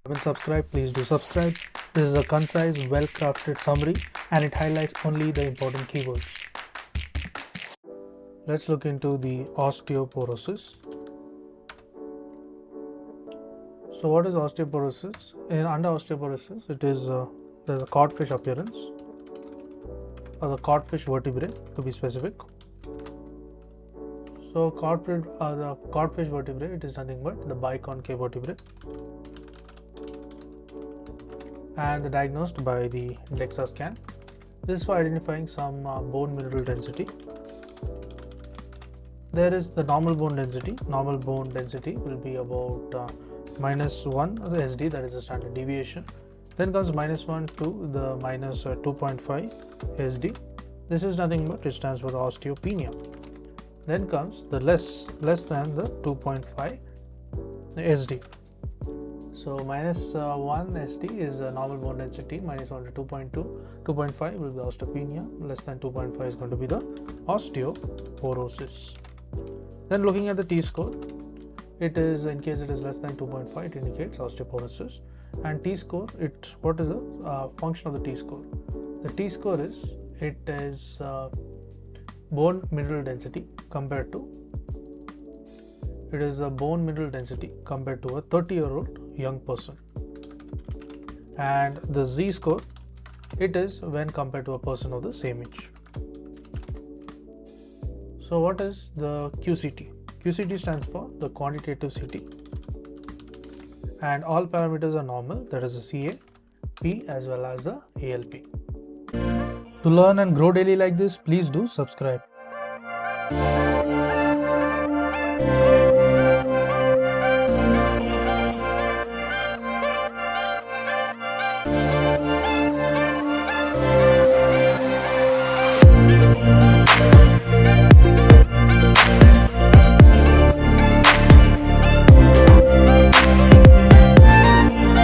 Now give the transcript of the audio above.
Haven't subscribed, please do subscribe. This is a concise, well-crafted summary and it highlights only the important keywords. Let's look into the osteoporosis. So what is osteoporosis? Under osteoporosis, it is there's a codfish appearance, or the codfish vertebrae to be specific. So the codfish vertebrae, it is nothing but the biconcave vertebrae, and the diagnosed by the DEXA scan. This is for identifying some bone mineral density. There is the normal bone density. Normal bone density will be about -1 as a SD, that is a standard deviation. Then comes -1 to the minus 2.5 SD. This is nothing but it stands for the osteopenia. Then comes the less than the 2.5 SD. So -1 SD is a normal bone density, -1 to 2.2, 2.5 will be the osteopenia, less than 2.5 is going to be the osteoporosis. Then looking at the T-score, it is, in case it is less than 2.5, it indicates osteoporosis. And T-score, what is the function of the T-score? The T-score is, it is bone mineral density compared to, it is a bone mineral density compared to a 30-year-old young person. And the Z-score, it is when compared to a person of the same age. So what is the QCT? QCT stands for the quantitative CT, and all parameters are normal, that is the CA, P as well as the ALP. To learn and grow daily like this, please do subscribe.